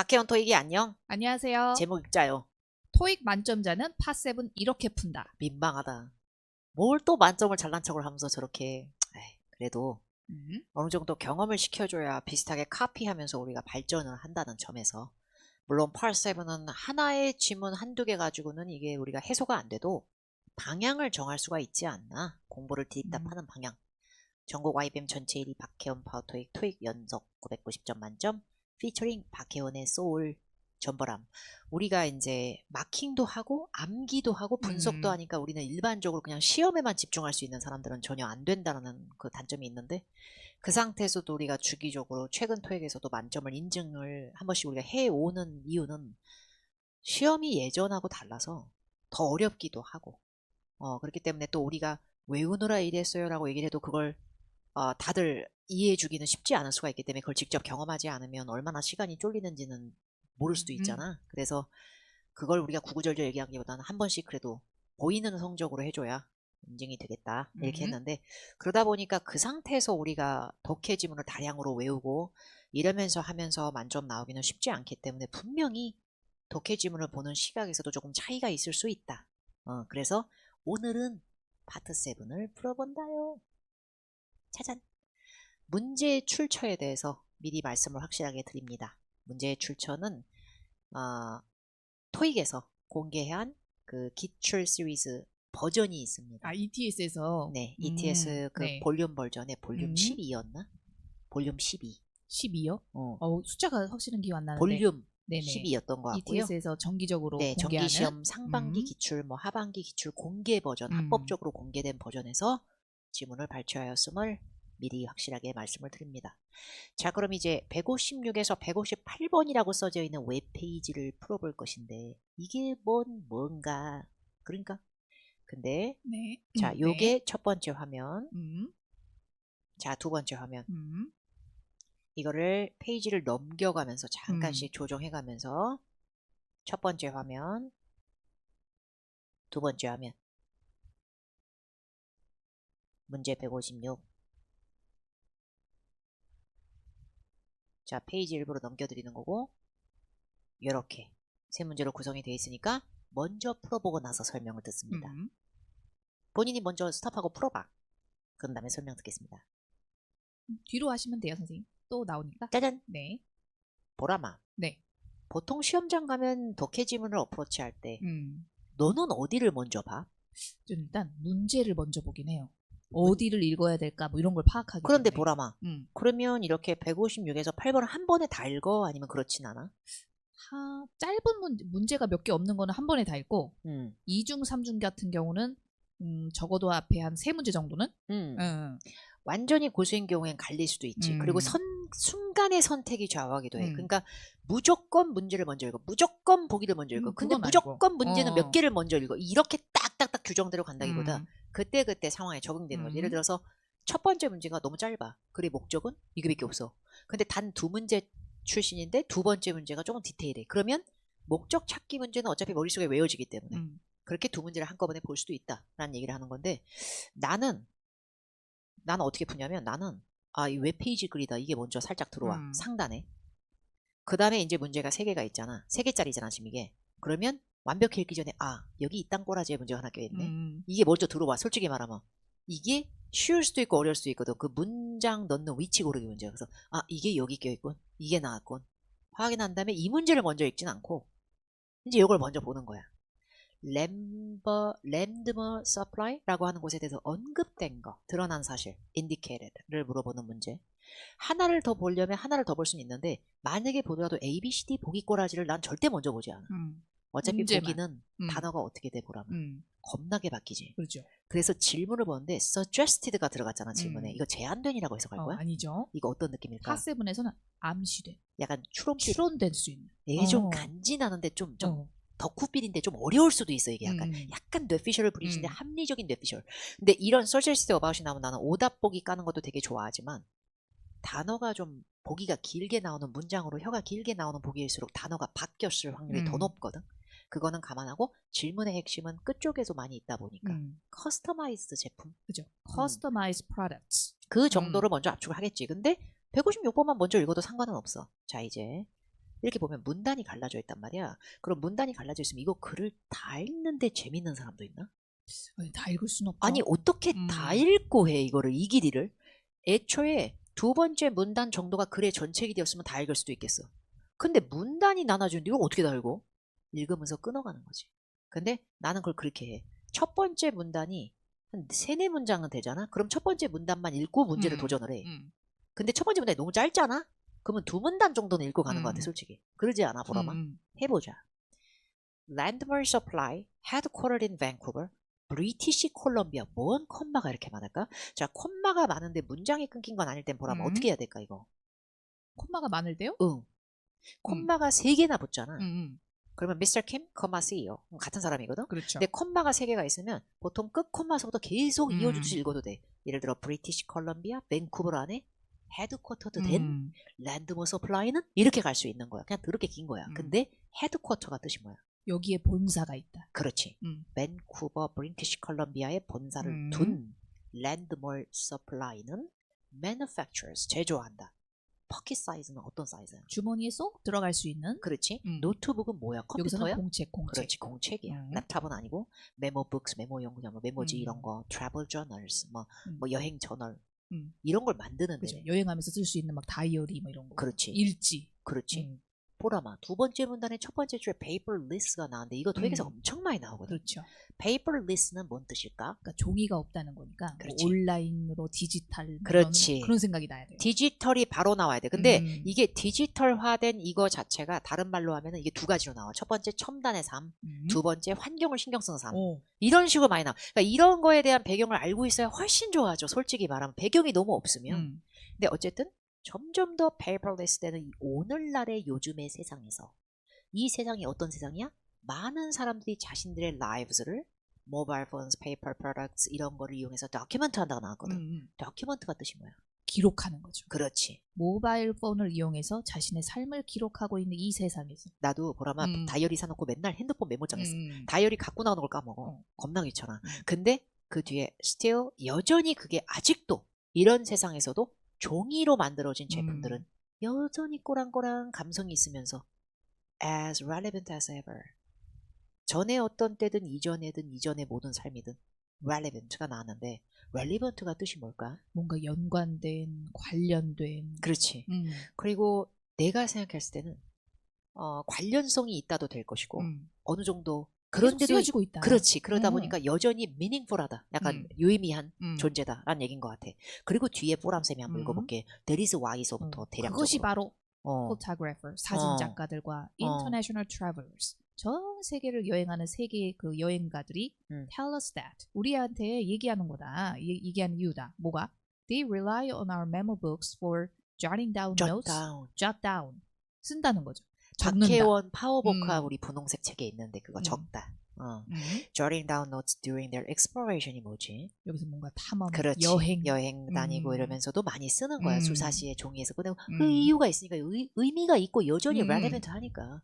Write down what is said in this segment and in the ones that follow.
박혜원 토익이 안녕. 안녕하세요. 제목 읽자요. 토익 만점자는 파7 이렇게 푼다. 민망하다. 뭘 또 만점을 잘난 척을 하면서 저렇게. 에이, 그래도 어느 정도 경험을 시켜줘야 비슷하게 카피하면서 우리가 발전을 한다는 점에서, 물론 파7은 하나의 지문 한두 개 가지고는 이게 우리가 해소가 안 돼도 방향을 정할 수가 있지 않나. 공부를 뒷답하는 방향. 전국 IBM 전체 1위 박혜원 파워토익 토익 연속 990점 만점 피처링 박혜원의 소울 전보람. 우리가 이제 마킹도 하고 암기도 하고 분석도 하니까 우리는 일반적으로 그냥 시험에만 집중할 수 있는 사람들은 전혀 안 된다는 그 단점이 있는데, 그 상태에서도 우리가 주기적으로 최근 토익에서도 만점을 인증을 한 번씩 우리가 해오는 이유는 시험이 예전하고 달라서 더 어렵기도 하고, 그렇기 때문에 또 우리가 외우느라 이랬어요 라고 얘기를 해도 그걸 다들 이해해 주기는 쉽지 않을 수가 있기 때문에, 그걸 직접 경험하지 않으면 얼마나 시간이 쫄리는지는 모를 수도 있잖아. 그래서 그걸 우리가 구구절절 얘기하기보다는 한 번씩 그래도 보이는 성적으로 해줘야 인증이 되겠다 이렇게 했는데, 그러다 보니까 그 상태에서 우리가 독해 지문을 다량으로 외우고 이러면서 하면서 만점 나오기는 쉽지 않기 때문에 분명히 독해 지문을 보는 시각에서도 조금 차이가 있을 수 있다. 그래서 오늘은 파트 7을 풀어본다요. 짜잔! 문제의 출처에 대해서 미리 말씀을 확실하게 드립니다. 문제의 출처는 토익에서 공개한 그 기출 시리즈 버전이 있습니다. ETS에서. 네, ETS 그 네. 볼륨 버전의 볼륨 12였나? 볼륨 12. 12요? 어. 숫자가 확실은 기억 안 나는데. 볼륨 네네. 12였던 것 같고요. ETS에서 정기적으로 네, 공개하는. 정기시험 상반기 기출, 뭐 하반기 기출 공개 버전, 합법적으로 공개된 버전에서 지문을 발췌하였음을 미리 확실하게 말씀을 드립니다. 자, 그럼 이제 156에서 158번이라고 써져 있는 웹페이지를 풀어볼 것인데, 이게 뭔가, 그러니까. 근데, 네. 자, 요게 첫 번째 화면. 자, 두 번째 화면. 이거를 페이지를 넘겨가면서 잠깐씩 조정해가면서 첫 번째 화면, 두 번째 화면. 문제 156. 자, 페이지 일부러 넘겨드리는 거고, 이렇게 세 문제로 구성이 되어 있으니까 먼저 풀어보고 나서 설명을 듣습니다. 본인이 먼저 스탑하고 풀어봐. 그런 다음에 설명 듣겠습니다. 뒤로 하시면 돼요, 선생님. 또 나오니까. 짜잔! 네. 보라마. 네. 보통 시험장 가면 독해 지문을 어프로치 할 때 너는 어디를 먼저 봐? 저는 일단 문제를 먼저 보긴 해요. 어디를 읽어야 될까 뭐 이런 걸 파악하기 그런데 때문에. 보라마. 그러면 이렇게 156에서 8번을 한 번에 다 읽어? 아니면 그렇진 않아? 짧은 문제가 몇 개 없는 거는 한 번에 다 읽고 2중, 3중 같은 경우는 적어도 앞에 한 3문제 정도는 완전히 고수인 경우엔 갈릴 수도 있지. 그리고 순간의 선택이 좌우하기도 해. 그러니까 무조건 문제를 먼저 읽어. 무조건 보기를 먼저 읽어. 근데 무조건 아니고. 문제는 몇 개를 먼저 읽어. 이렇게 딱딱딱 규정대로 간다기보다 그때그때 상황에 적응되는 거지. 예를 들어서 첫 번째 문제가 너무 짧아. 그래 목적은 이거밖에 없어. 근데 단 2문제 출신인데 두 번째 문제가 조금 디테일해. 그러면 목적 찾기 문제는 어차피 머릿속에 외워지기 때문에 그렇게 2문제를 한꺼번에 볼 수도 있다라는 얘기를 하는 건데, 나는 어떻게 푸냐면, 나는 이 웹페이지 글이다. 이게 먼저 살짝 들어와. 상단에. 그 다음에 이제 문제가 3개가 있잖아. 3개짜리잖아 지금 이게. 그러면 완벽히 읽기 전에 여기 이딴 꼬라지에 문제가 하나 껴있네. 이게 먼저 들어와. 솔직히 말하면 이게 쉬울 수도 있고 어려울 수도 있거든. 그 문장 넣는 위치 고르기 문제야. 그래서 이게 여기 껴있군. 이게 나왔군. 확인한 다음에 이 문제를 먼저 읽진 않고 이제 이걸 먼저 보는 거야. 랜드머 서플라이라고 하는 곳에 대해서 언급된 거, 드러난 사실, indicated를 물어보는 문제. 하나를 더 보려면 하나를 더 볼 수는 있는데, 만약에 보더라도 A, B, C, D 보기 꼬라지를 난 절대 먼저 보지 않아. 어차피 문제만. 보기는 단어가 어떻게 돼 보라면 겁나게 바뀌지. 그렇죠. 그래서 질문을 보는데 suggested가 들어갔잖아 질문에. 이거 제한된이라고 해석할 거야? 아니죠. 이거 어떤 느낌일까? 파7에서는 암시된, 약간 추론될 수 있는. 좀 간지나는데 좀 덕후필인데 좀 어려울 수도 있어. 이게 약간 뇌피셜을 부리시는데 합리적인 뇌피셜. 근데 이런 suggested about이 나오면 나는 오답 보기 까는 것도 되게 좋아하지만, 단어가 좀 보기가 길게 나오는 문장으로 혀가 길게 나오는 보기일수록 단어가 바뀌었을 확률이 더 높거든. 그거는 감안하고 질문의 핵심은 끝쪽에서 많이 있다 보니까 커스터마이즈드 제품, 그죠? Customized products. 그 정도를 먼저 압축을 하겠지. 근데 156번만 먼저 읽어도 상관은 없어. 자, 이제 이렇게 보면 문단이 갈라져 있단 말이야. 그럼 문단이 갈라져 있으면 이거 글을 다 읽는데 재밌는 사람도 있나? 다 읽을 순 없죠. 아니 어떻게 다 읽고 해 이거를 이 길이를? 애초에 두 번째 문단 정도가 글의 전체 길이였으면 다 읽을 수도 있겠어. 근데 문단이 나눠주는데 이걸 어떻게 다 읽어? 읽으면서 끊어가는 거지. 근데 나는 그걸 그렇게 해. 첫 번째 문단이 한 3-4문장은 되잖아? 그럼 첫 번째 문단만 읽고 문제를 도전을 해. 근데 첫 번째 문단이 너무 짧잖아? 그러면 2문단 정도는 읽고 가는 것 같아 솔직히. 그러지 않아 보라마? 해보자. Landmark Supply, headquartered in Vancouver, 브리티시 콜럼비아. 뭔 콤마가 이렇게 많을까? 자, 콤마가 많은데 문장이 끊긴 건 아닐 땐 보라마 어떻게 해야 될까 이거? 콤마가 많을 때요? 응. 콤마가 3개나 붙잖아. 그러면 Mr. Kim, CEO. 같은 사람이거든? 그렇죠. 근데 콤마가 3개가 있으면 보통 끝 콤마서부터 계속 이어주듯이 읽어도 돼. 예를 들어 브리티시 콜럼비아, 밴쿠버 안에 헤드쿼터드 된 랜드머 서플라이는 이렇게 갈 수 있는 거야. 그냥 더럽게 긴 거야. 근데 헤드쿼터가 뜻이 뭐야? 여기에 본사가 있다. 그렇지. 밴쿠버 브리티시 콜럼비아에 본사를 둔 랜드머 서플라이는 manufacturers, 제조한다. 포켓 사이즈는 어떤 사이즈야? 주머니에 쏙 들어갈 수 있는. 그렇지. 노트북은 뭐야? 컴퓨터야? 여기서는 공책. 그렇지, 공책이야. 랩탑은 아니고 메모북스, 메모용 그냥 뭐 메모지 이런 거, 트래블 저널스, 뭐 여행 저널 이런 걸 만드는데. 그렇죠. 여행하면서 쓸 수 있는 막 다이어리 뭐 이런 거. 그렇지. 일지. 그렇지. 보라마 두 번째 문단의 첫 번째 줄에 paperless가 나왔는데 이거 토익에서 엄청 많이 나오거든. 그렇죠. paperless는 뭔 뜻일까? 그러니까 종이가 없다는 거니까 그렇지. 뭐 온라인으로 디지털 그렇지. 그런 생각이 나야 돼요. 디지털이 바로 나와야 돼. 근데 이게 디지털화된 이거 자체가 다른 말로 하면은 이게 두 가지로 나와. 첫 번째 첨단의 삶, 두 번째 환경을 신경 쓰는 삶. 이런 식으로 많이 나와. 그러니까 이런 거에 대한 배경을 알고 있어야 훨씬 좋아하죠. 솔직히 말하면 배경이 너무 없으면. 근데 어쨌든 점점 더 paperless 되는 이 오늘날의 요즘의 세상에서 이 세상이 어떤 세상이야? 많은 사람들이 자신들의 lives를 모바일 폰스, 페이퍼 프로덕트 이런 거를 이용해서 다큐멘트 한다고 나왔거든. 다큐멘트가 뜻이 뭐야? 기록하는 거죠. 그렇지. 모바일 폰을 이용해서 자신의 삶을 기록하고 있는 이 세상에서. 나도 보라마 다이어리 사놓고 맨날 핸드폰 메모장 했어. 다이어리 갖고 나오는 걸 까먹어. 겁나 귀찮아. 근데 그 뒤에 still 여전히 그게 아직도 이런 세상에서도 종이로 만들어진 제품들은 여전히 꼬랑꼬랑 감성이 있으면서 as relevant as ever. 전에 어떤 때든 이전에든 이전의 모든 삶이든 relevant가 나왔는데 relevant가 뜻이 뭘까? 뭔가 연관된, 관련된. 그렇지. 그리고 내가 생각했을 때는 관련성이 있다도 될 것이고 어느 정도 그런데도 쓰여지고 있다. 그렇지. 그러다 보니까 여전히 meaningful하다. 약간 유의미한 존재다라는 얘기인 것 같아. 그리고 뒤에 뽀람쌤이 한번 읽어볼게. That is why서부터 대략적으로. 그것이 바로 photographer, 사진 작가들과 international travelers, 전 세계를 여행하는 세계의 그 여행가들이 tell us that, 우리한테 얘기하는 거다. 얘기하는 이유다. 뭐가? They rely on our memo books for jotting down notes. jot down. 쓴다는 거죠. 박혜원 파워보카 우리 분홍색 책에 있는데 그거 적다. Jotting down notes during their exploration이 뭐지? 여기서 뭔가 탐험, 그렇지. 여행 다니고 이러면서도 많이 쓰는 거야. 수사시에 종이에서 꺼내고 그 이유가 있으니까 의미가 있고 여전히 relevant 하니까.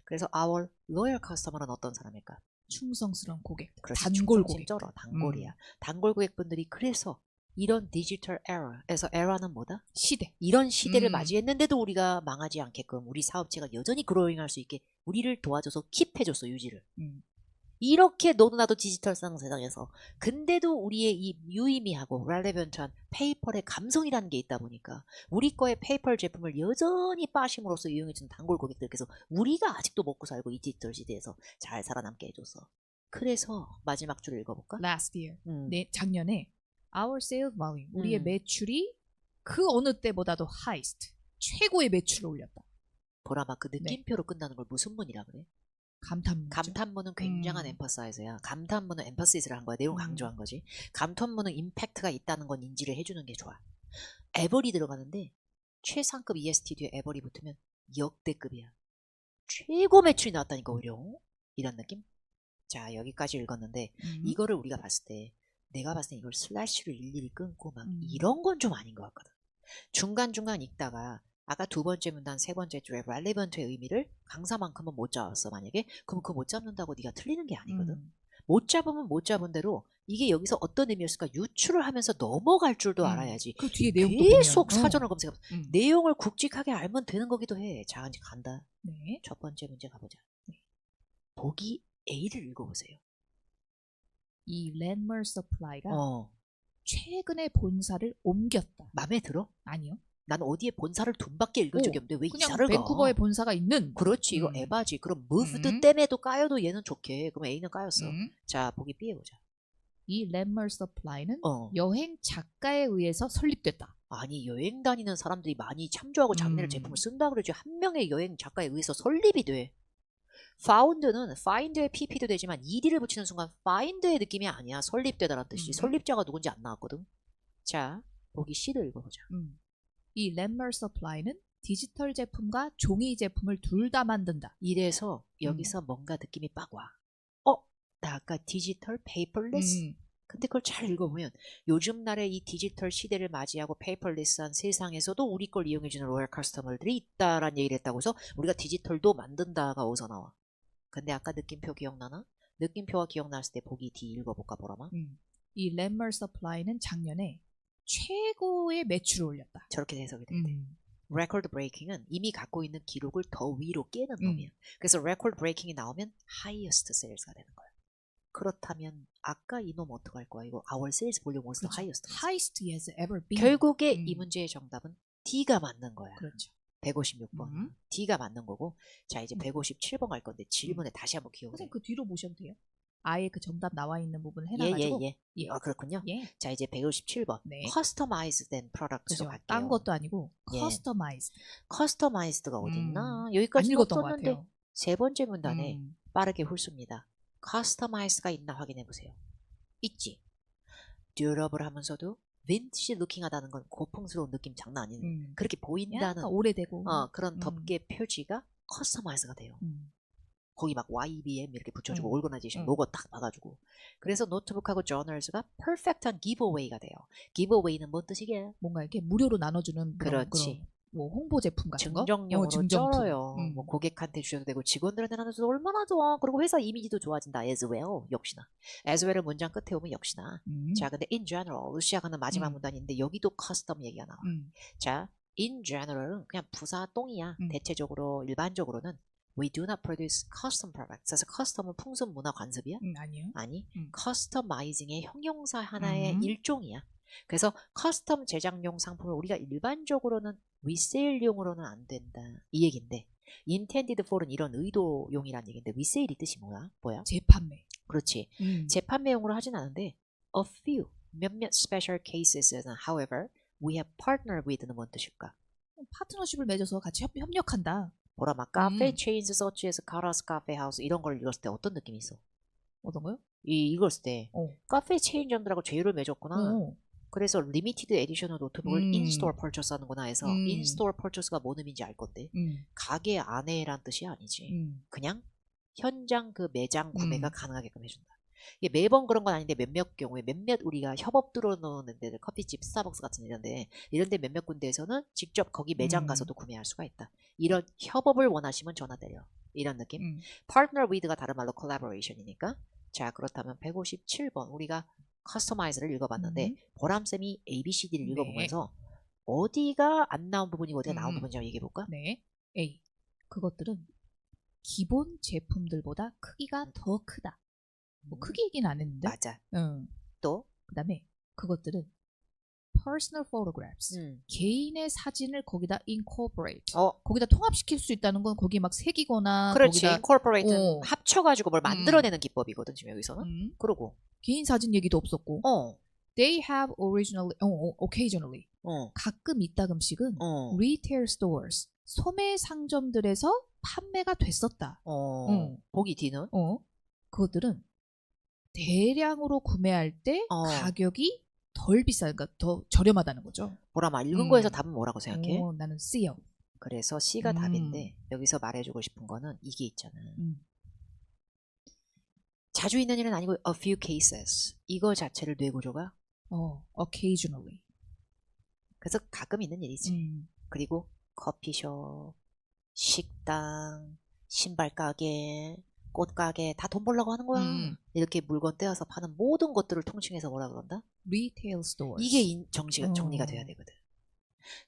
그래서 our loyal customer는 어떤 사람일까? 충성스러운 고객. 그렇지, 단골 고객. 단골이야. 단골 고객분들이 그래서 이런 디지털 에러에서 에러는 뭐다? 시대. 이런 시대를 맞이했는데도 우리가 망하지 않게끔 우리 사업체가 여전히 그로잉할 수 있게 우리를 도와줘서 킵해줬어, 유지를. 이렇게 너도 나도 디지털 세상에서 근데도 우리의 이 유의미하고 relevant한 페이퍼의 감성이라는 게 있다 보니까 우리 거의 페이퍼 제품을 여전히 빠심으로써 이용해주는 단골 고객들께서 우리가 아직도 먹고 살고 이 디지털 시대에서 잘 살아남게 해줘서. 그래서 마지막 줄을 읽어볼까? Last year. 네, 작년에 our sales volume, 우리의 매출이 그 어느 때보다도 highest, 최고의 매출을 올렸다. 보라마 그 느낌표로 끝나는 걸 무슨 문이라 그래? 감탄문. 감탄문은 굉장한 엠퍼사이즈야. 감탄문은 엠퍼시스를 한 거야. 내용 강조한 거지. 감탄문은 임팩트가 있다는 건 인지를 해주는 게 좋아. 에버리 들어가는데 최상급 EST 뒤에 에버리 붙으면 역대급이야. 최고 매출이 나왔다니까 오히려. 이런 느낌? 자, 여기까지 읽었는데 이거를 우리가 봤을 때 내가 봤을 때 이걸 슬래시를 일일이 끊고 막 이런 건 좀 아닌 것 같거든. 중간중간 읽다가 아까 두 번째 문단 세 번째 줄에 relevant의 의미를 강사만큼은 못 잡았어 만약에. 그럼 그거 못 잡는다고 네가 틀리는 게 아니거든. 못 잡으면 못 잡은 대로 이게 여기서 어떤 의미였을까 유추를 하면서 넘어갈 줄도 알아야지. 그 뒤에 내용도 계속 보면. 사전을 검색하면서 내용을 굵직하게 알면 되는 거기도 해. 자, 이제 간다. 네. 첫 번째 문제 가보자. 보기 A를 읽어보세요. 이 랜머 서플라이가 최근에 본사를 옮겼다. 맘에 들어? 아니요. 난 어디에 본사를 둔밖에 읽은 적이 없는데 왜 그냥 이사를 가? 밴쿠버에 본사가 있는. 그렇지. 이거 에바지. 그럼 moved 땜에도 까여도 얘는 좋게. 그럼 A는 까였어. 자, 보기 B 해보자. 이 랜머 서플라이는 여행 작가에 의해서 설립됐다. 아니, 여행 다니는 사람들이 많이 참조하고 자기네들 제품을 쓴다 그러지. 한 명의 여행 작가에 의해서 설립이 돼. found는 find의 pp도 되지만 ed를 붙이는 순간 find의 느낌이 아니야. 설립되다라는 뜻이. 설립자가 누군지 안 나왔거든. 자, 보기 C를 읽어보자. 이 랜머 서플라이는 디지털 제품과 종이 제품을 둘 다 만든다. 이래서 여기서 뭔가 느낌이 빡 와. 나 아까 디지털 페이퍼리스. 근데 그걸 잘 읽어보면 요즘 날의 이 디지털 시대를 맞이하고 페이퍼리스한 세상에서도 우리 걸 이용해주는 로얄 커스터머들이 있다라는 얘기를 했다고 해서 우리가 디지털도 만든다가 어디서 나와. 근데 아까 느낌표 기억나나? 느낌표가 기억났을 때 보기 D 읽어볼까 보라마. 이 랜머 서플라이는 작년에 최고의 매출을 올렸다. 저렇게 해석이 된대. 레코드 브레이킹은 이미 갖고 있는 기록을 더 위로 깨는 놈이야. 그래서 레코드 브레이킹이 나오면 하이어스트 세일즈가 되는 거야. 그렇다면 아까 이놈 어떡할 거야? 이거 our sales volume was the highest. highest he has ever been. 결국에 이 문제의 정답은 D가 맞는 거야. 그렇죠. 156번. D가 맞는 거고. 자, 이제 157번 갈 건데 질문에 다시 한번 기억해. 선생님 그 뒤로 보셔도 돼요. 아예 그 정답 나와 있는 부분 해놔가지고. 예. 그렇군요. 예. 자, 이제 157번. 네. customized then product로 갈게요. 딴 것도 아니고 customized. customized가 어딨나? 여기까지 안 읽었던 것 썼는데 같아요. 세 번째 문단에 빠르게 훑습니다. customized가 있나 확인해 보세요. 있지. 듀러블 하면서도 빈티지 루킹하다는 건 고풍스러운 느낌 장난 아니네. 그렇게 보인다는 오래되고 그런 덮개 표지가 커스터마이즈가 돼요. 거기 막 YBM 이렇게 붙여주고 오르거나이제이션 로고 딱 봐가지고. 그래서 노트북하고 저널스가 퍼펙트한 기브어웨이가 돼요. 기브어웨이는 뭔 뜻이게? 뭔가 이렇게 무료로 나눠주는 그렇지. 뭐 홍보 제품 같은 거? 증정용으로 쩔어요. 뭐 고객한테 주셔도 되고 직원들한테 나눠줘도 얼마나 좋아. 그리고 회사 이미지도 좋아진다. as well. 역시나. as well을 문장 끝에 오면 역시나. 자, 근데 in general로 시작하는 마지막 문단인데 여기도 커스텀 얘기가 나와. 자, in general은 그냥 부사 똥이야. 대체적으로 일반적으로는 we do not produce custom products. 그래서 custom은 풍습 문화 관습이야? 아니요. 아니, customizing의 형용사 하나의 일종이야. 그래서 커스텀 제작용 상품을 우리가 일반적으로는 리세일용으로는 안 된다. 이 얘기인데 intended for은 이런 의도용이란 얘기인데 리세일이 뜻이 뭐야? 재판매. 그렇지. 재판매용으로 하진 않은데 a few, 몇몇 special cases는 however we have partnered with는 뭔 뜻일까? 파트너십을 맺어서 같이 협력한다. 뭐라 막 카페 체인즈 서치에서 카라스 카페 하우스 이런 걸 읽었을 때 어떤 느낌이 있어? 어떤 거요? 읽었을 때 카페 체인점들하고 제휴를 맺었구나. 그래서 리미티드 에디션의 노트북을 인스토어 퍼처스 하는구나 해서 인스토어 퍼처스가 뭔 의미인지 알 건데 가게 안에란 뜻이 아니지. 그냥 현장 그 매장 구매가 가능하게끔 해준다. 이게 매번 그런 건 아닌데 몇몇 경우에 몇몇 우리가 협업 들어놓는 데들 커피집 스타벅스 같은 이런데 몇몇 군데에서는 직접 거기 매장 가서도 구매할 수가 있다. 이런 협업을 원하시면 전화 때려. 이런 느낌. partner with가 다른 말로 collaboration이니까. 자, 그렇다면 157번 우리가 커스터마이즈를 읽어봤는데 보람쌤이 ABCD를 읽어보면서 어디가 안 나온 부분이고 어디가 나온 부분인지 한번 얘기해볼까? 네. A. 그것들은 기본 제품들보다 크기가 더 크다. 뭐 크기 얘기는 안 했는데. 맞아. 또? 그 다음에 그것들은 personal photographs. 개인의 사진을 거기다 incorporate. 거기다 통합시킬 수 있다는 건 거기에 막 새기거나. 그렇지. 거기다, incorporate는 합쳐가지고 뭘 만들어내는 기법이거든. 지금 여기서는. 그러고. 개인 사진 얘기도 없었고. They have originally, occasionally. 가끔 이따금씩은 retail stores. 소매 상점들에서 판매가 됐었다. 보기 D는? 그것들은 대량으로 구매할 때 가격이 덜 비싸니까 더 저렴하다는 거죠. 보라마 읽은 거에서 답은 뭐라고 생각해? 나는 C요. 그래서 C가 답인데 여기서 말해주고 싶은 거는 이게 있잖아. 자주 있는 일은 아니고 a few cases. 이거 자체를 뇌구조가 occasionally. 그래서 가끔 있는 일이지. 그리고 커피숍, 식당, 신발 가게, 꽃가게 다 돈 벌려고 하는 거야. 이렇게 물건 떼어서 파는 모든 것들을 통칭해서 뭐라 그런다? Retail stores. 이게 정리가 돼야 되거든.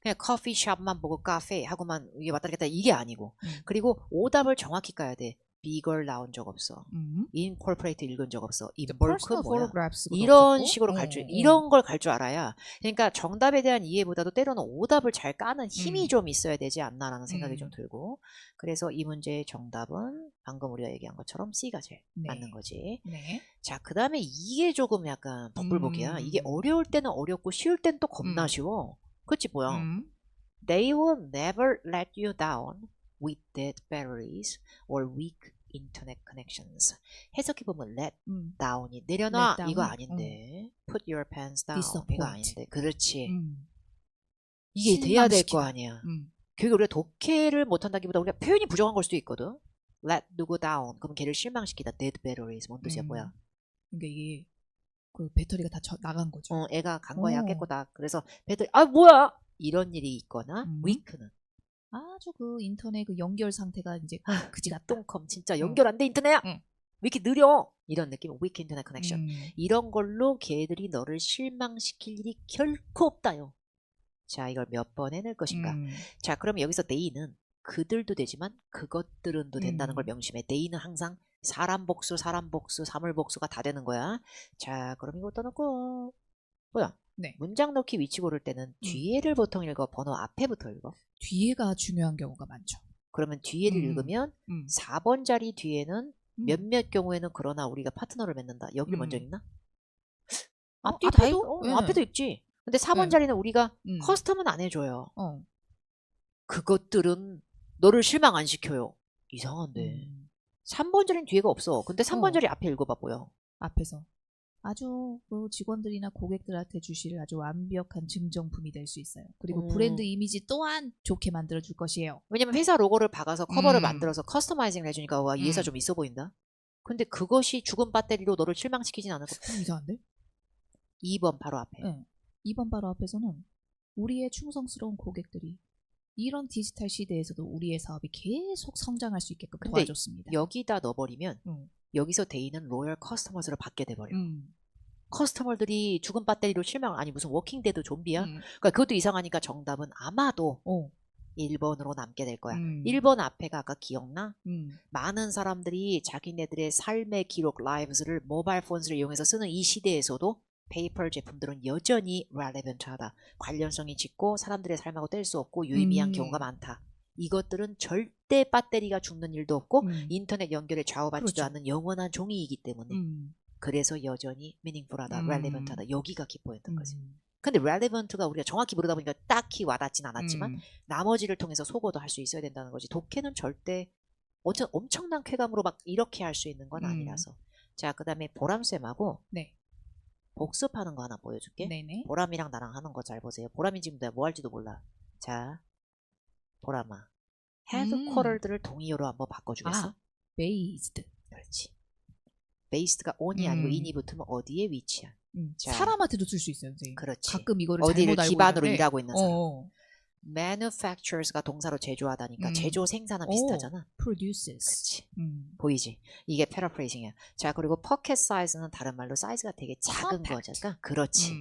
그냥 커피숍만 보고 카페 하고만 이게 왔다 갔다 이게 아니고 그리고 오답을 정확히 까야 돼. 비걸 나온 적 없어. 인콜포레이트 읽은 적 없어. 인볼크 뭐야? 이런 식으로 이런 걸 갈 줄 알아야. 그러니까 정답에 대한 이해보다도 때로는 오답을 잘 까는 힘이 좀 있어야 되지 않나라는 생각이 좀 들고. 그래서 이 문제의 정답은 방금 우리가 얘기한 것처럼 C가 제일 맞는 거지. 네. 자, 그 다음에 이게 조금 약간 복불복이야. 이게 어려울 때는 어렵고 쉬울 때는 또 겁나 쉬워. 그치 뭐야? They will never let you down with dead batteries or weak internet connections. 해석해보면 let down이 내려놔 let 이거 down이? 아닌데 put your pants down disappoint. 이거 아닌데 그렇지. 이게 돼야 될 거 아니야. 결국 우리가 독해를 못한다기보다 우리가 표현이 부정한 걸 수도 있거든. let 누구 down 그럼 걔를 실망시키다. dead batteries 뭔 뜻이야 뭐야? 그러니까 이게 그 배터리가 다 나간 거죠. 애가 간 거야 깼거다. 그래서 배터리 아 뭐야 이런 일이 있거나 weak는 아주 그 인터넷 그 연결 상태가 이제 그지 같다. 똥컴 진짜 연결 안 돼 인터넷. 왜 이렇게 느려? 이런 느낌, weak internet connection. 이런 걸로 걔들이 너를 실망시킬 일이 결코 없다요. 자, 이걸 몇 번에 넣을 것인가? 자, 그러면 여기서 they는 그들도 되지만 그것들은도 된다는 걸 명심해. they는 항상 사람 복수, 사물 복수가 다 되는 거야. 자, 그럼 이거 떠놓고 뭐야? 네. 문장 넣기 위치 고를 때는 뒤에를 보통 읽어, 번호 앞에부터 읽어. 뒤에가 중요한 경우가 많죠. 그러면 뒤에를 읽으면 4번 자리 뒤에는 몇몇 경우에는 그러나 우리가 파트너를 맺는다. 여기를 먼저 읽나? 앞뒤 다 읽고 앞에도 읽지. 근데 4번 자리는 우리가 커스텀은 안 해줘요. 그것들은 너를 실망 안 시켜요. 이상한데. 3번 자리는 뒤에가 없어. 근데 3번 자리 앞에 읽어봐 보여. 앞에서. 아주 그 직원들이나 고객들한테 주실 아주 완벽한 증정품이 될 수 있어요. 그리고 브랜드 이미지 또한 좋게 만들어줄 것이에요. 왜냐면 회사 로고를 박아서 커버를 만들어서 커스터마이징을 해주니까 와, 이 회사 좀 있어 보인다. 근데 그것이 죽은 배터리로 너를 실망시키진 않을 것 같아. 이상한데? 2번 바로 앞에. 네. 2번 바로 앞에서는 우리의 충성스러운 고객들이 이런 디지털 시대에서도 우리의 사업이 계속 성장할 수 있게끔 도와줬습니다. 여기다 넣어버리면 여기서 데이는 로열 커스터머즈를 받게 돼버려. 커스터머들이 죽은 배터리로 실망 아니 무슨 워킹데드 좀비야? 그러니까 그것도 이상하니까 정답은 아마도 1번으로 남게 될 거야. 1번 앞에가 아까 기억나? 많은 사람들이 자기네들의 삶의 기록 라이브스를 모바일 폰을 이용해서 쓰는 이 시대에서도 페이퍼 제품들은 여전히 relevant하다. 관련성이 짙고 사람들의 삶하고 뗄 수 없고 유의미한 경우가 많다. 이것들은 절대 배터리가 죽는 일도 없고 인터넷 연결에 좌우받지도 않는 영원한 종이이기 때문에 그래서 여전히 meaningful하다, relevant하다. 여기가 키포인트인 거지. 근데 relevant가 우리가 정확히 모르다 보니까 딱히 와닿진 않았지만 나머지를 통해서 속어도 할 수 있어야 된다는 거지. 독해는 절대 엄청난 쾌감으로 막 이렇게 할 수 있는 건 아니라서. 자, 그 다음에 보람쌤하고 복습하는 거 하나 보여줄게. 네네. 보람이랑 나랑 하는 거 잘 보세요. 보람이 지금 내가 뭐 할지도 몰라. 자, 보람아. headquarter들을 동의어로 한번 바꿔주겠어? based. 그렇지. based가 on이 아니고 in이 붙으면 어디에 위치한. 자, 사람한테도 쓸 수 있어요, 선생님. 그렇지. 가끔 이거를 어디를 잘못 알고 기반으로 있는데. 일하고 있는 사람. manufactures가 동사로 제조하다니까 제조 생산은 비슷하잖아. produces. 그치. 보이지? 이게 paraphrasing이야. 자, 그리고 pocket size는 다른 말로 사이즈가 되게 작은 거잖아. 그렇지.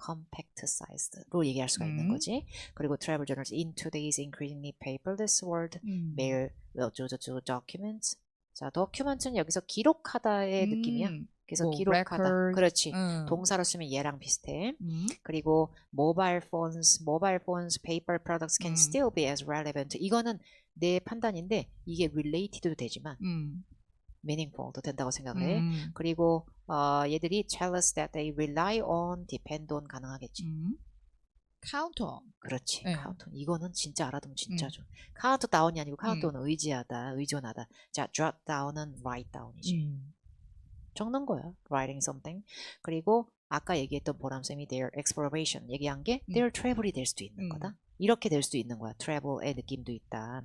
compact sized로 얘기할 수가 있는 거지. 그리고 travel journals in today's increasingly paperless world, mail, 어쩌고저쩌고 documents. 자, documents는 여기서 기록하다의 느낌이야. 그래서 뭐, 기록하다. record. 그렇지. 동사로 쓰면 얘랑 비슷해. 그리고 mobile phones, paper products can still be as relevant. 이거는 내 판단인데 이게 related도 되지만 meaningful도 된다고 생각을 해. 그리고 얘들이 tell us that they rely on, depend on 가능하겠지. count on. 그렇지. count on. 이거는 진짜 알아두면 진짜 좋아. count down이 아니고 count on은 의지하다, 의존하다. 자, jot down은 write down이지. 적는 거야. writing something. 그리고 아까 얘기했던 보람쌤이 their exploration 얘기한 게 their travel이 될 수도 있는 거다. 이렇게 될 수도 있는 거야. travel의 느낌도 있다.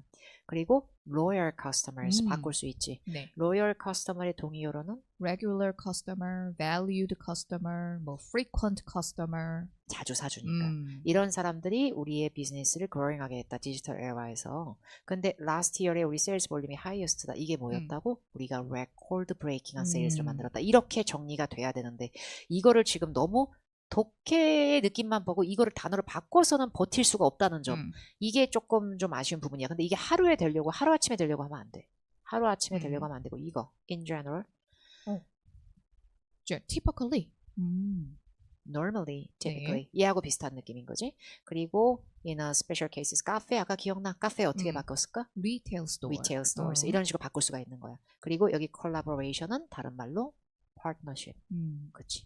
그리고 loyal customers 바꿀 수 있지. 네. loyal customer의 동의어로는 regular customer, valued customer, 뭐 frequent customer. 자주 사주니까. 이런 사람들이 우리의 비즈니스를 growing하게 했다. 디지털 에라에서. 근데 last year에 우리 세일즈 볼륨이 highest다. 이게 뭐였다고? 우리가 record breaking한 세일즈를 만들었다. 이렇게 정리가 돼야 되는데 이거를 지금 너무 독해의 느낌만 보고 이거를 단어를 바꿔서는 버틸 수가 없다는 점. 이게 조금 좀 아쉬운 부분이야. 근데 이게 하루에 되려고 하루아침에 되려고 하면 안 돼. 하루아침에 되려고 하면 안 되고 이거 in general typically normally, typically 얘하고 비슷한 느낌인 거지. 그리고 in a special cases 카페 아까 기억나? 카페 어떻게 바꿨을까? retail store. retail stores 이런 식으로 바꿀 수가 있는 거야. 그리고 여기 collaboration은 다른 말로 partnership. 그치.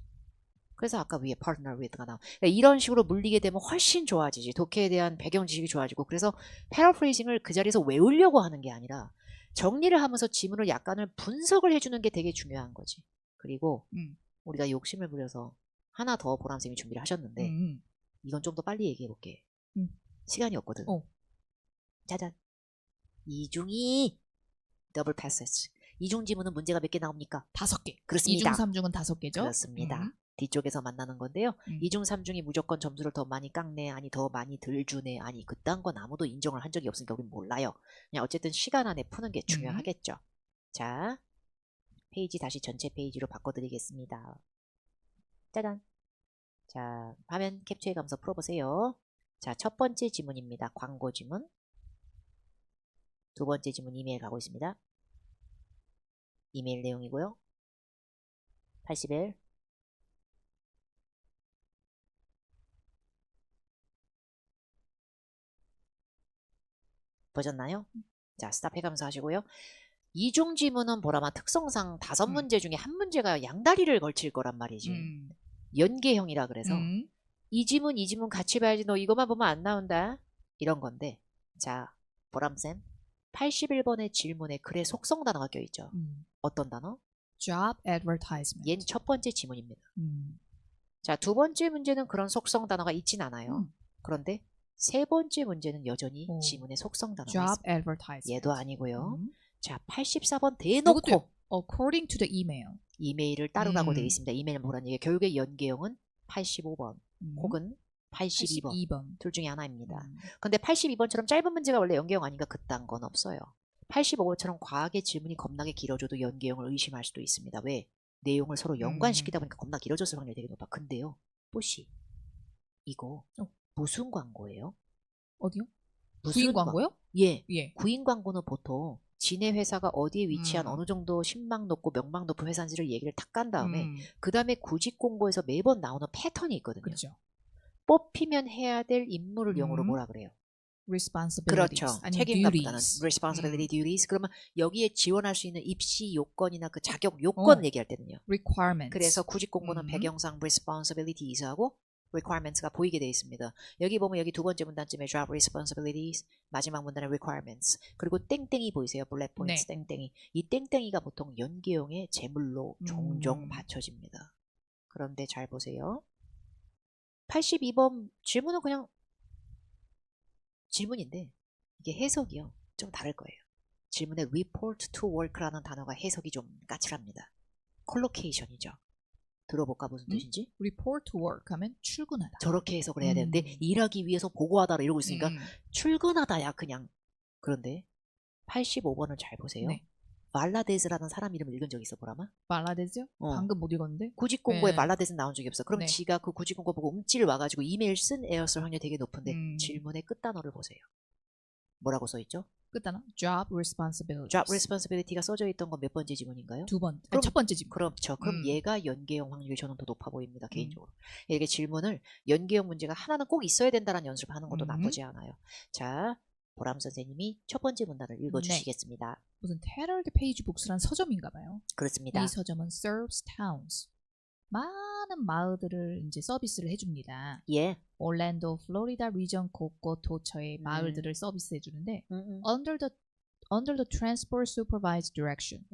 그래서 아까 위에 partner with가 나와. 그러니까 이런 식으로 물리게 되면 훨씬 좋아지지. 독해에 대한 배경 지식이 좋아지고. 그래서 패러프레이징을 그 자리에서 외우려고 하는 게 아니라 정리를 하면서 지문을 약간은 분석을 해주는 게 되게 중요한 거지. 그리고 우리가 욕심을 부려서 하나 더 보람쌤이 준비를 하셨는데 이건 좀 더 빨리 얘기해 볼게. 시간이 없거든. 짜잔. 이중이 더블 패스지. 이중 지문은 문제가 몇 개 나옵니까? 5개. 그렇습니다. 2중, 3중은 5개죠? 그렇습니다. 뒤쪽에서 만나는 건데요. 2중, 3중이 무조건 점수를 더 많이 깎네, 아니 더 많이 덜 주네, 아니 그딴 건 아무도 인정을 한 적이 없으니까 우린 몰라요. 그냥 어쨌든 시간 안에 푸는 게 중요하겠죠. 자, 페이지 다시 전체 페이지로 바꿔드리겠습니다. 짜잔. 자, 화면 캡처해가면서 풀어보세요. 자, 첫 번째 지문입니다. 광고 지문. 두 번째 지문 이메일 가고 있습니다. 이메일 내용이고요. 80일. 보셨나요? 자, 스탑 해가면서 하시고요. 이중 지문은 보라마 특성상 5문제 중에 한 문제가 양다리를 걸칠 거란 말이지. 연계형이라 그래서 이 지문 같이 봐야지 너 이거만 보면 안 나온다. 이런 건데 자, 보람쌤 81번의 질문에 글의 속성 단어가 껴있죠. 어떤 단어? job advertisement. 얘는 첫 번째 지문입니다. 자, 두 번째 문제는 그런 속성 단어가 있진 않아요. 그런데 세 번째 문제는 여전히 지문의 속성 단어가 job 있습니다. advertisement. 얘도 아니고요. 자, 84번 대놓고 according to the email. 이메일을 따르라고 되어 있습니다. 이메일 뭐라는 얘기예요. 교육의 연계형은 85번 혹은 82번. 둘 중에 하나입니다. 근데 82번처럼 짧은 문제가 원래 연계형 아닌가 그딴 건 없어요. 85번처럼 과학의 질문이 겁나게 길어져도 연계형을 의심할 수도 있습니다. 왜? 내용을 서로 연관시키다 보니까 겁나 길어졌을 확률이 되게 높아. 근데요. 뽀씨 이거 무슨 광고예요? 어디요? 무슨 구인 광고요? 예. 예. 구인 광고는 보통 지네 회사가 어디에 위치한 어느 정도 신망 높고 명망 높은 회사인지를 얘기를 탁 깐 다음에 그 다음에 구직 공고에서 매번 나오는 패턴이 있거든요. 그렇죠. 뽑히면 해야 될 임무를 영어로 뭐라 그래요? responsibilities. 그렇죠. 아니면 책임감보다는 duties. responsibility, duties. 그러면 여기에 지원할 수 있는 입시 요건이나 그 자격 요건 얘기할 때는요. requirements. 그래서 구직 공고는 배경상 responsibilities하고 requirements가 보이게 되어 있습니다. 여기 보면 여기 두 번째 문단쯤에 job responsibilities, 마지막 문단에 requirements, 그리고 땡땡이 보이세요? bullet points 땡땡이. 이 땡땡이가 보통 연계형의 제물로 종종 받쳐집니다. 그런데 잘 보세요. 82번 질문은 그냥 질문인데 이게 해석이요. 좀 다를 거예요. 질문에 report to work라는 단어가 해석이 좀 까칠합니다. collocation이죠. 들어볼까 무슨 뜻인지? report to work 하면 출근하다. 저렇게 해석을 해야 되는데 일하기 위해서 보고하다 이러고 있으니까 출근하다야 그냥. 그런데 85번을 잘 보세요. 네. 말라데즈라는 사람 이름을 읽은 적 있어 보라마? 말라데즈요? 방금 못 읽었는데? 구직 공고에 말라데즈 나온 적이 없어. 그럼 지가 그 구직 공고 보고 움찔 와가지고 이메일 쓴 애였을 확률이 되게 높은데 질문의 끝단어를 보세요. 뭐라고 써있죠? 끝단어 job responsibilities. job responsibility가 써져 있던 건 몇 번째 지문인가요? 두 번. 첫 번째 지문. 그렇죠. 그럼 얘가 연계형 확률이 저는 더 높아 보입니다. 개인적으로. 이게 질문을 연계형 문제가 하나는 꼭 있어야 된다는 연습하는 것도 나쁘지 않아요. 자, 보람 선생님이 첫 번째 문단을 읽어주시겠습니다. 무슨 tailored page books란 서점인가 봐요. 그렇습니다. 이 서점은 serves towns. 많은 마을들을 이제 서비스를 해줍니다. 예. 올랜도, 플로리다 리전 곳곳 도처의 마을들을 서비스해 주는데 under the transport supervised direction.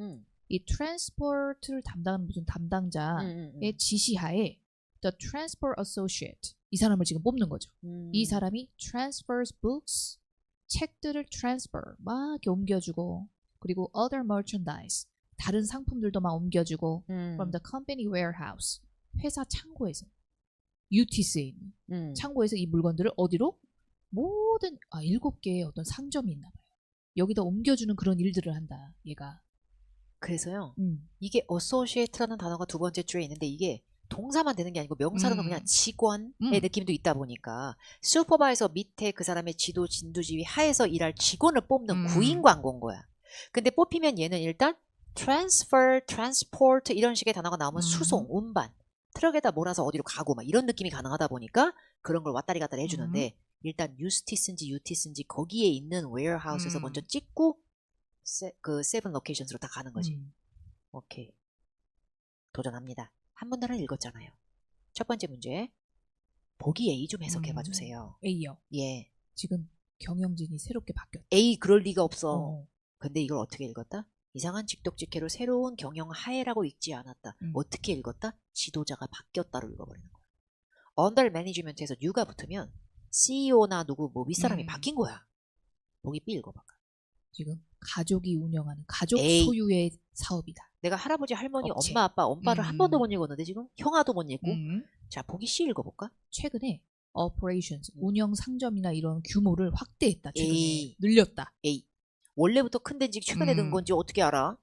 이 transport를 담당하는 무슨 담당자의 지시하에 the transport associate 이 사람을 지금 뽑는 거죠. 이 사람이 transfers books 책들을 transfer 막 이렇게 옮겨주고 그리고 other merchandise 다른 상품들도 막 옮겨주고 from the company warehouse 회사 창고에서 UTC에 있는 창고에서 이 물건들을 어디로? 모든 7개의 어떤 상점이 있나 봐요. 여기다 옮겨주는 그런 일들을 한다. 얘가. 그래서요. 이게 associate라는 단어가 두 번째 줄에 있는데 이게 동사만 되는 게 아니고 명사로는 그냥 직원의 느낌도 있다 보니까 슈퍼바이저 밑에 그 사람의 지도 진두지휘 하에서 일할 직원을 뽑는 구인 광고인 거야. 근데 뽑히면 얘는 일단 transfer, transport 이런 식의 단어가 나오면 수송, 운반 트럭에다 몰아서 어디로 가고 막 이런 느낌이 가능하다 보니까 그런 걸 왔다리 갔다리 해주는데 일단 유스티스인지 유티스인지 거기에 있는 웨어하우스에서 먼저 찍고 그 세븐 로케이션스로 다 가는 거지. 오케이. 도전합니다. 한 문단을 읽었잖아요. 첫 번째 문제. 보기 A 좀 해석해봐 주세요. A요. 예. 지금 경영진이 새롭게 바뀌었다. A 그럴 리가 없어. 근데 이걸 어떻게 읽었다? 이상한 직독직해로 새로운 경영 하에라고 읽지 않았다. 어떻게 읽었다? 지도자가 바뀌었다로 읽어버리는 거야. 언더 매니지먼트에서 U가 붙으면 CEO나 누구 뭐 윗사람이 바뀐 거야. 보기 B 읽어봐. 지금 가족이 운영하는 가족 에이. 소유의 사업이다. 내가 할아버지, 할머니, 업체. 엄마, 아빠, 엄빠를 한 번도 못 읽었는데 지금 형아도 못 읽고. 자, 보기 C 읽어볼까? 최근에 operations, 운영 상점이나 이런 규모를 확대했다. 최근에 에이. 늘렸다. A. 원래부터 큰 데인지 최근에 든 건지 어떻게 알아?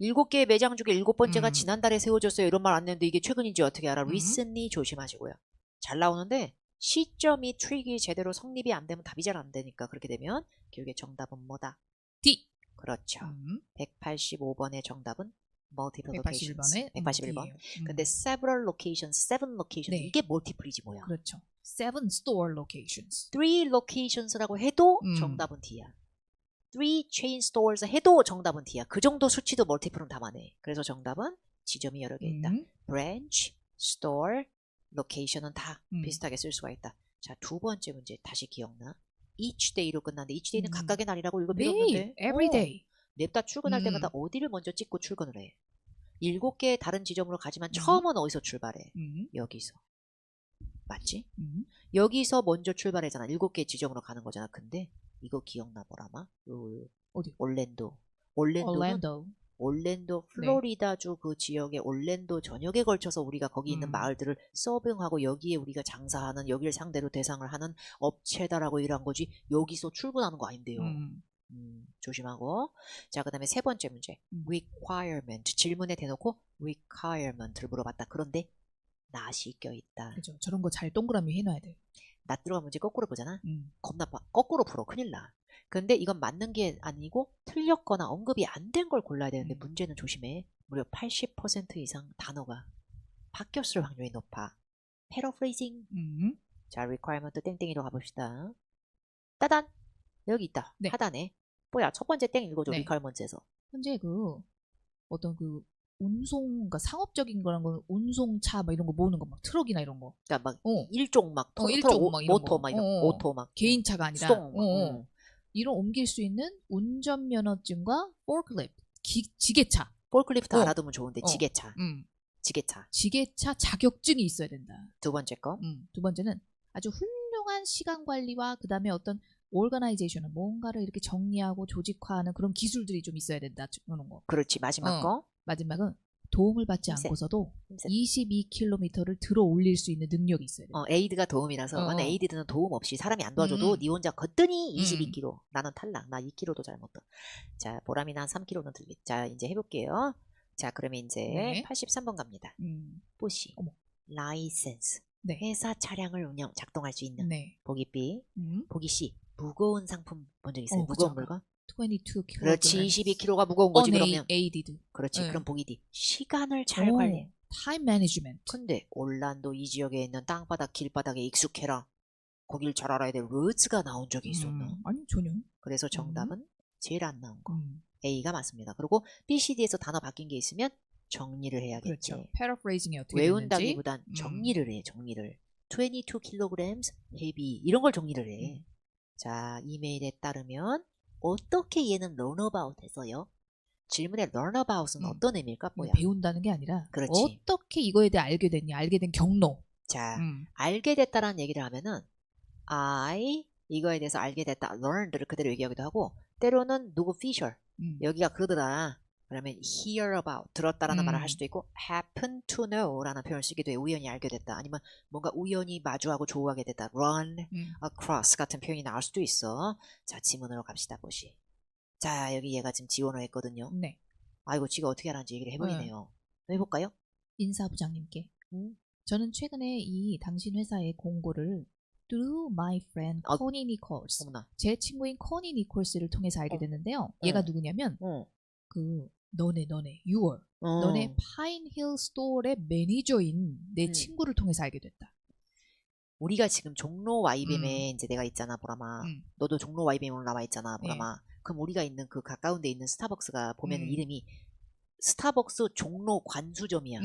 7개의 매장 중에 7번째가 지난달에 세워졌어요. 이런 말 안 했는데 이게 최근인지 어떻게 알아? recently 조심하시고요. 잘 나오는데 시점이 트릭이 제대로 성립이 안 되면 답이 잘 안 되니까 그렇게 되면 결국에 정답은 뭐다? D. 그렇죠. 185번의 정답은 multiple locations. 181번에 181번. 근데 several locations, seven locations 네. 이게 multiple이지 뭐야? 그렇죠. 7 store locations. 3 locations라고 해도 정답은 D야. 3 chain stores 해도 정답은 D야. 그 정도 수치도 멀티플은 담아내. 그래서 정답은 지점이 여러 개 있다. branch, store, location은 다 비슷하게 쓸 수가 있다. 자, 두 번째 문제 다시 기억나? each day로 끝났는데 each day는 각각의 날이라고 읽을 필요 없는데 매일, every day. 냅다 출근할 때마다 어디를 먼저 찍고 출근을 해? 7개의 다른 지점으로 가지만 처음은 어디서 출발해? 여기서. 맞지? 여기서 먼저 출발하잖아. 7개의 지점으로 가는 거잖아. 근데 이거 기억나 보라마? 어디? 올랜도 플로리다주 그 지역의 올랜도 전역에 걸쳐서 우리가 거기 있는 마을들을 서빙하고 여기에 우리가 장사하는 여기를 상대로 대상을 하는 업체다라고 일한 거지 여기서 출근하는 거 아닌데요. 조심하고. 자, 그 다음에 세 번째 문제. requirement. 질문에 대놓고 requirement를 물어봤다. 그런데 not이 껴있다. 그죠. 저런 거 잘 동그라미 해놔야 돼. not 들어간 문제 거꾸로 보잖아. 겁나 거꾸로 풀어. 큰일 나. 근데 이건 맞는 게 아니고 틀렸거나 언급이 안 된 걸 골라야 되는데 문제는 조심해. 무려 80% 이상 단어가 바뀌었을 확률이 높아. paraphrasing. 자, requirement 땡땡이로 가봅시다. 따단! 여기 있다. 네. 하단에. 뭐야, 첫 번째 땡 읽어줘. 네. requirements에서. 현재 그 어떤 그 운송, 그러니까 상업적인 거란 건 운송차 막 이런 거 모으는 거 막 트럭이나 이런 거. 그러니까 막 일종 막 일종 막 이런 모터 거. 막 이런 오토 막 개인차가 아니라 수동. 이런 옮길 수 있는 운전면허증과 forklift, 지게차. 폴클리프트 알아두면 좋은데 지게차. 지게차 자격증이 있어야 된다. 두 번째 거. 두 번째는 아주 훌륭한 시간 관리와 그 다음에 어떤 오르가나이제이션은 뭔가를 이렇게 정리하고 조직화하는 그런 기술들이 좀 있어야 된다. 그런 거. 그렇지. 마지막 거. 마지막은 도움을 받지 않고서도 22km를 들어 올릴 수 있는 능력이 있어야 돼. 에이드가 도움이라서 만약 에이드는 도움 없이 사람이 안 도와줘도 니 혼자 걷더니 22km. 나는 탈락. 나 2km도 잘 못 더. 자, 보람이 난 3km는 들리. 자, 이제 해볼게요. 자, 그러면 이제 83번 갑니다. 보시. 라이센스. 네. 회사 차량을 작동할 수 있는. 네. 보기 B. 보기 C. 무거운 상품 본 적 있어요? 그쵸. 무거운 물건? 22kg. 그렇지. 22kg가 무거운 거지 그러면. unaided. 그렇지. 네. 그럼 보기 D. 시간을 잘 관리해. 타임 매니지먼트. 근데 올란도 이 지역에 있는 땅바닥 길바닥에 익숙해라. 거길 잘 알아야 될 루츠가 나온 적이 있었나? 아니 전혀. 그래서 정답은 제일 안 나온 거. A가 맞습니다. 그리고 B, C, D에서 단어 바뀐 게 있으면 정리를 해야겠지. 그렇죠. 패러프레이징이 어떻게 외운다기보단 정리를 해. 정리를. 22kg heavy 이런 걸 정리를 해. 자, 이메일에 따르면 어떻게 얘는 learnabout 해서요? 질문에 learnabout은 어떤 의미일까? 뭐야? 배운다는 게 아니라 그렇지. 어떻게 이거에 대해 알게 됐냐, 알게 된 경로. 자, 알게 됐다라는 얘기를 하면은 I 이거에 대해서 알게 됐다. learned를 그대로 얘기하기도 하고 때로는 누구 feature 여기가 그러더라. 그러면 hear about 들었다라는 말을 할 수도 있고 happen to know라는 표현을 쓰기도 해. 우연히 알게 됐다. 아니면 뭔가 우연히 마주하고 조우하게 됐다. run across 같은 표현이 나올 수도 있어. 자, 지문으로 갑시다. 보시. 자, 여기 얘가 지금 지원을 했거든요. 네. 아이고, 지가 어떻게 하는지 얘기를 해버리네요. 해볼까요? 인사부장님께. 저는 최근에 이 당신 회사의 공고를 through my friend Connie Nichols, 어머나. 제 친구인 코니 니콜스를 통해서 알게 됐는데요. 얘가 누구냐면 그 너네 your 너네 파인힐 스토어의 매니저인 내 친구를 통해서 알게 됐다. 우리가 지금 종로 YBM에 이제 내가 있잖아, 보라마. 너도 종로 YBM으로 나와 있잖아, 보라마. 그럼 우리가 있는 그 가까운 데 있는 스타벅스가 보면 이름이 스타벅스 종로 관수점이야.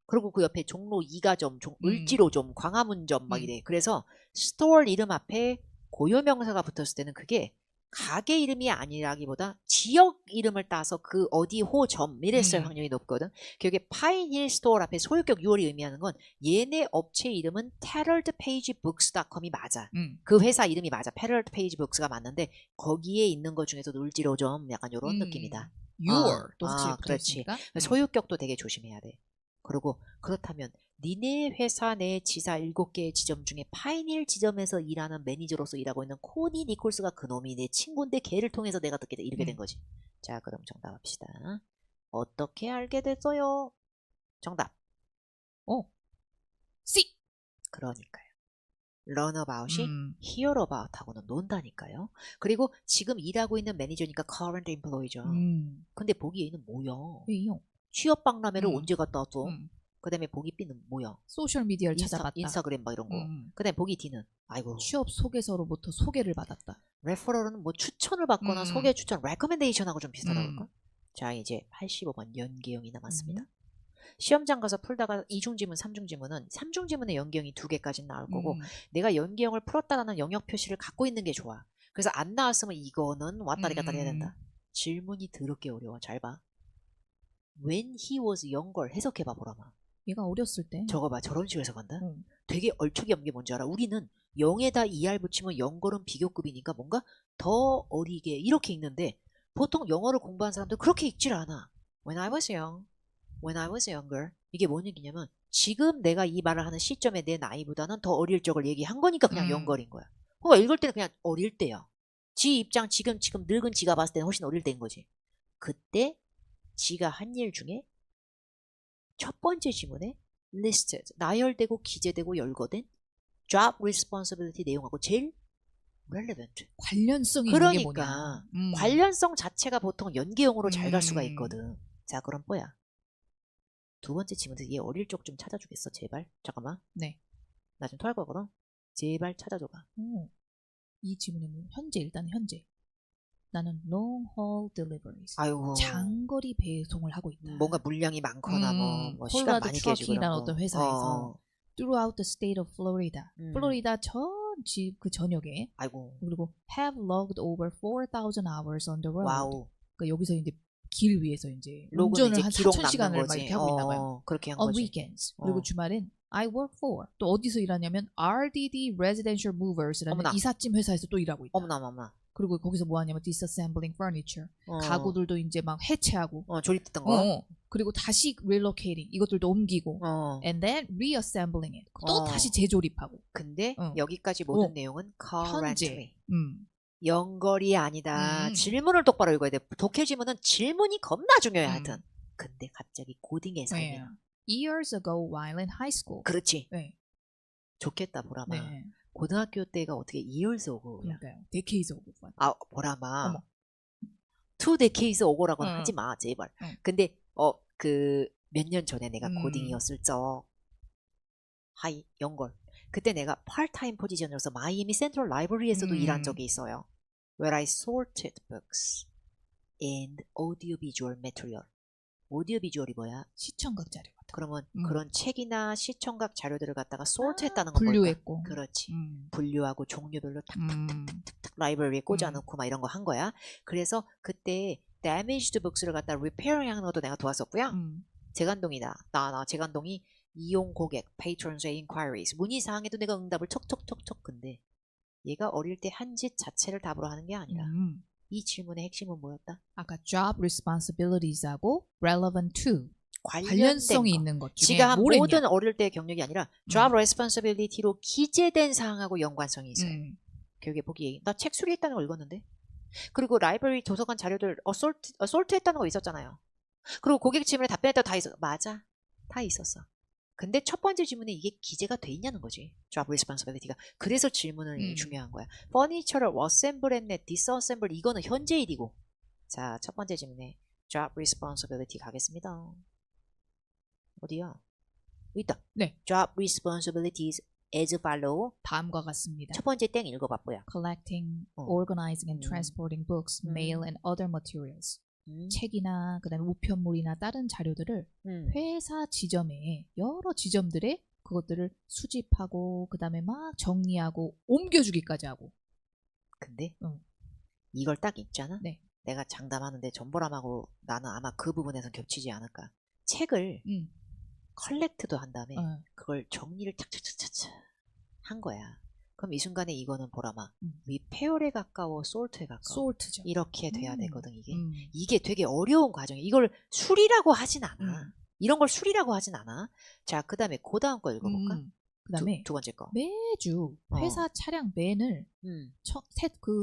그리고 그 옆에 종로 2가점, 을지로점, 광화문점 막 이래. 그래서 스토어 이름 앞에 고유명사가 붙었을 때는 그게 가게 이름이 아니라기보다 지역 이름을 따서 그 어디 호점 이랬을 확률이 높거든. 여기 파인힐 스토어 앞에 소유격 6월이 의미하는 건 얘네 업체 이름은 heraldpagebooks.com이 맞아. 그 회사 이름이 맞아. heraldpagebooks가 맞는데 거기에 있는 것 중에서도 을지로점 약간 이런 느낌이다. 6월 또 그렇지. 소유격도 되게 조심해야 돼. 그리고 그렇다면 니네 회사 내 지사 7개의 지점 중에 파인힐 지점에서 일하는 매니저로서 일하고 있는 코니 니콜스가 그놈이 내 친구인데 걔를 통해서 내가 듣게 돼. 이렇게 된 거지. 자, 그럼 정답합시다. 어떻게 알게 됐어요? 정답. C. 그러니까요. learn about이 hear about 하고는 논다니까요. 그리고 지금 일하고 있는 매니저니까 current employee죠. 근데 보기 A는 뭐야? 왜요? 취업 박람회를 언제 갔다 왔어? 그 다음에 보기 B는 뭐야? 소셜미디어를 찾아봤다. 인스타그램 막 이런 거. 그 다음에 보기 D는 아이고. 취업 소개서로부터 소개를 받았다. 레퍼럴은 뭐 추천을 받거나 소개 추천, 레커멘데이션하고 좀 비슷하다 그럴까? 자, 이제 85번 연계형이 남았습니다. 시험장 가서 풀다가 이중지문, 삼중지문은 삼중지문의 연계형이 2개까지 나올 거고 내가 연계형을 풀었다라는 영역 표시를 갖고 있는 게 좋아. 그래서 안 나왔으면 이거는 왔다리 갔다리 해야 된다. 질문이 더럽게 어려워. 잘 봐. When he was younger 해석해봐 보라마. 얘가 어렸을 때. 저거 봐. 저런 식으로 해석한다. 되게 얼추기 없는 게 뭔지 알아? 우리는 0에다 2R 붙이면 영어는 비교급이니까 뭔가 더 어리게 이렇게 읽는데 보통 영어를 공부한 사람들 그렇게 읽질 않아. When I was young, when I was younger. 이게 뭔 얘기냐면 지금 내가 이 말을 하는 시점에 내 나이보다는 더 어릴 적을 얘기한 거니까 그냥 영걸인 거야. 그러니까 읽을 때는 그냥 어릴 때야. 지 입장 지금 늙은 지가 봤을 때는 훨씬 어릴 때인 거지. 그때 지가 한 일 중에 첫 번째 지문에 listed, 나열되고 기재되고 열거된 job responsibility 내용하고 제일 relevant. 관련성이 있는 게 뭐냐. 그러니까 관련성 자체가 보통 연계형으로 잘 갈 수가 있거든. 자, 그럼 뭐야? 두 번째 지문에서 얘 어릴 적 좀 찾아주겠어? 제발. 잠깐만. 네. 나 좀 토할 거거든. 제발 찾아줘봐. 이 지문에는 일단 현재. 나는 long haul deliveries. 아이고. 장거리 배송을 하고 있다. 뭔가 물량이 많거나 뭐 시간 많이 깨지고 이라는 어떤 회사에서 throughout the state of Florida. 플로리다 그 전역에. 아이고. 그리고 have logged over 4,000 hours on the road. 와우. 그러니까 여기서 이제 길 위에서 이제 운전을 한 4,000시간을 막 이렇게 하고 있나 봐요. 그렇게 한 on 거지. weekends. 그리고 주말엔 I work for. 또 어디서 일하냐면 RDD Residential Movers라는 어머나. 이삿짐 회사에서 또 일하고 있다. 어머나. 그리고 거기서 뭐 하냐면 disassembling furniture. 가구들도 이제 막 해체하고. 조립됐던 거. 그리고 다시 relocating. 이것들도 옮기고. And then reassembling it. 또 다시 재조립하고. 근데 여기까지 모든 내용은 currently. 현재. 연거리 아니다. 질문을 똑바로 읽어야 돼. 독해 지문은 질문이 겁나 중요해 하여튼. 근데 갑자기 고딩의 삶이야. Years ago while in high school. 그렇지. 네. 좋겠다 보라마. 네. 고등학교 때가 어떻게 years ago. 그러니까요. decades ago. 보라마. 어머. 2 decades ago라고는 하지 마 제발. 근데 그 몇 년 전에 내가 고딩이었을 적 하이 연걸. 그때 내가 파트타임 포지션으로서 마이애미 센트럴 라이브러리에서도 일한 적이 있어요. Where I sorted books and audiovisual material. 오디오비주얼이 뭐야? 시청각 자료 같은. 그러면 그런 책이나 시청각 자료들을 갖다가 sort했다는 건 분류했고. 뭘까? 그렇지. 분류하고 종류별로 탁탁탁탁탁 라이브러리에 꽂아놓고 막 이런 거 한 거야. 그래서 그때 damaged books를 갖다 repairing 하는 것도 내가 도왔었고요. 재간동이다. 나 재간동이 이용 고객, patrons의 inquiries, 문의사항에도 내가 응답을 척척척척. 근데 얘가 어릴 때 한 짓 자체를 답으로 하는 게 아니라 이 질문의 핵심은 뭐였다? 아까 job responsibilities하고 relevant to 관련성이 관련성이 있는 것 중에 지가 한 뭘 했냐? 모든 어릴 때의 경력이 아니라 job responsibility로 기재된 사항하고 연관성이 있어요. 교육에 보기에 나 책 수리했다는 거 읽었는데 그리고 라이브러리 도서관 자료들 어솔트 했다는 거 있었잖아요. 그리고 고객 질문에 답변했다고 다 있었어. 맞아. 다 있었어. 근데 첫 번째 질문에 이게 기재가 돼 있냐는 거지. job responsibility가. 그래서 질문을 중요한 거야. furniture를 assemble 했네, disassemble 이거는 현재 일이고. 자, 첫 번째 질문에 job responsibility 가겠습니다. 어디야? 여기 있다. 네. job responsibilities as follow. 다음과 같습니다. 첫 번째 땡 읽어봐 뭐야? collecting, organizing and transporting books, mail and other materials. 책이나 그다음에 우편물이나 다른 자료들을 회사 지점에 여러 지점들에 그것들을 수집하고 그다음에 막 정리하고 옮겨주기까지 하고. 근데 이걸 딱 읽잖아. 네. 내가 장담하는데 전보람하고 나는 아마 그 부분에선 겹치지 않을까. 책을 컬렉트도 한 다음에 그걸 정리를 착착착착 한 거야. 그럼 이 순간에 이거는 보라마 리페어에 가까워 솔트에 가까워 솔트죠. 이렇게 돼야 되거든 이게. 이게 되게 어려운 과정이야. 이걸 수리라고 하진 않아. 이런 걸 수리라고 하진 않아. 자, 그 다음에 그 다음 거 읽어볼까? 그 다음에 두 번째 거. 매주 회사 차량 맨을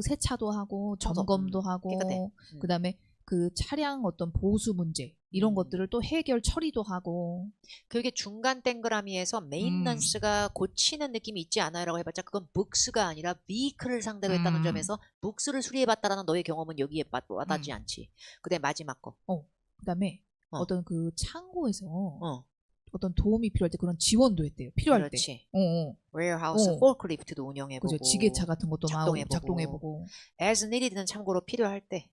세차도 하고 점검도 하고 깨끗해. 그 다음에 그 차량 어떤 보수 문제 이런 것들을 또 해결 처리도 하고. 그게 중간 땡그라미에서 메인넌스가 고치는 느낌이 있지 않아요? 라고 해봤자 그건 북스가 아니라 비클을 상대로 했다는 점에서 북스를 수리해봤다라는 너의 경험은 여기에 와닿지 않지. 그 다음에 마지막 거. 그 다음에 어떤 그 창고에서 어떤 도움이 필요할 때 그런 지원도 했대요. 필요할 그렇지. 때. 웨어하우스 포크리프트도 운영해보고 그죠. 지게차 같은 것도 작동해보고. as needed는 참고로 필요할 때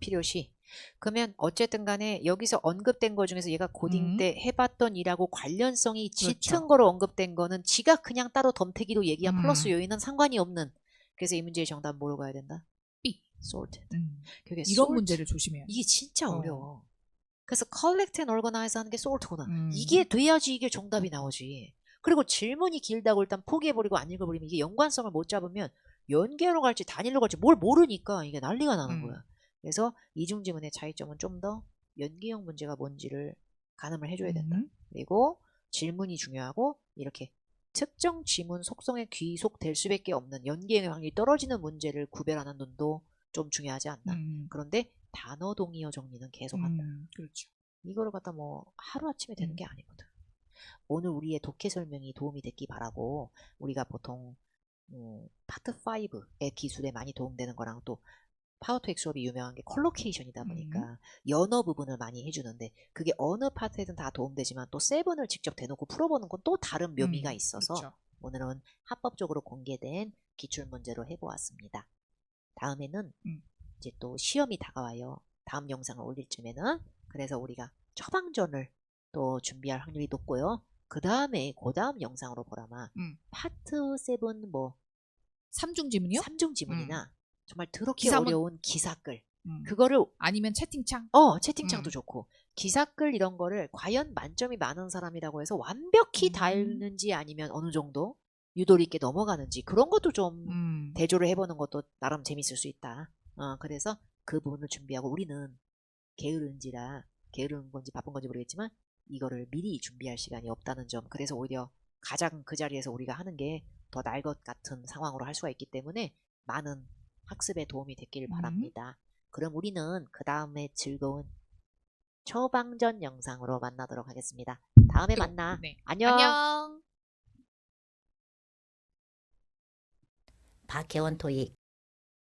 필요시. 그러면 어쨌든 간에 여기서 언급된 거 중에서 얘가 고딩 때 해봤던 일하고 관련성이 짙은 거로 언급된 거는 지가 그냥 따로 덤태기로 얘기한 플러스 요인은 상관이 없는. 그래서 이 문제의 정답 뭐로 가야 된다? B. sorted. 이런 문제를 조심해야 돼. 이게 진짜 어려워. 그래서 collect and organize 하는 게 sort구나. 이게 돼야지 이게 정답이 나오지. 그리고 질문이 길다고 일단 포기해버리고 안 읽어버리면 이게 연관성을 못 잡으면 연계로 갈지 단일로 갈지 뭘 모르니까 이게 난리가 나는 거야. 그래서 이중지문의 차이점은 좀 더 연기형 문제가 뭔지를 가늠을 해줘야 된다. 그리고 질문이 중요하고 이렇게 특정 지문 속성에 귀속될 수밖에 없는 연기형의 확률이 떨어지는 문제를 구별하는 눈도 좀 중요하지 않나. 그런데 단어 동의어 정리는 계속한다. 그렇죠. 이거를 갖다 뭐 하루아침에 되는 게 아니거든. 오늘 우리의 독해 설명이 도움이 됐기 바라고 우리가 보통 파트 5의 기술에 많이 도움되는 거랑 또 파워토익 수업이 유명한 게 컬로케이션이다 보니까 연어 부분을 많이 해주는데 그게 어느 파트에든 다 도움되지만 또 7을 직접 대놓고 풀어보는 건 또 다른 묘미가 있어서 그렇죠. 오늘은 합법적으로 공개된 기출문제로 해보았습니다. 다음에는 이제 또 시험이 다가와요. 다음 영상을 올릴 쯤에는. 그래서 우리가 처방전을 또 준비할 확률이 높고요. 그 다음에 그 다음 영상으로 보라마 파트 7 뭐 3중 지문이요? 3중 지문이나 정말 더럽게 기사문. 어려운 기사글 그거를 아니면 채팅창? 채팅창도 좋고 기사글 이런 거를 과연 만점이 많은 사람이라고 해서 완벽히 다 읽는지 아니면 어느 정도 유도리 있게 넘어가는지 그런 것도 좀 대조를 해보는 것도 나름 재밌을 수 있다. 그래서 그 부분을 준비하고 우리는 게으른 건지 바쁜 건지 모르겠지만 이거를 미리 준비할 시간이 없다는 점. 그래서 오히려 가장 그 자리에서 우리가 하는 게 더 날 것 같은 상황으로 할 수가 있기 때문에 많은 학습에 도움이 됐기를 바랍니다. 그럼 우리는 그 다음에 즐거운 처방전 영상으로 만나도록 하겠습니다. 다음에 만나. 네. 안녕. 안녕. 박혜원 토익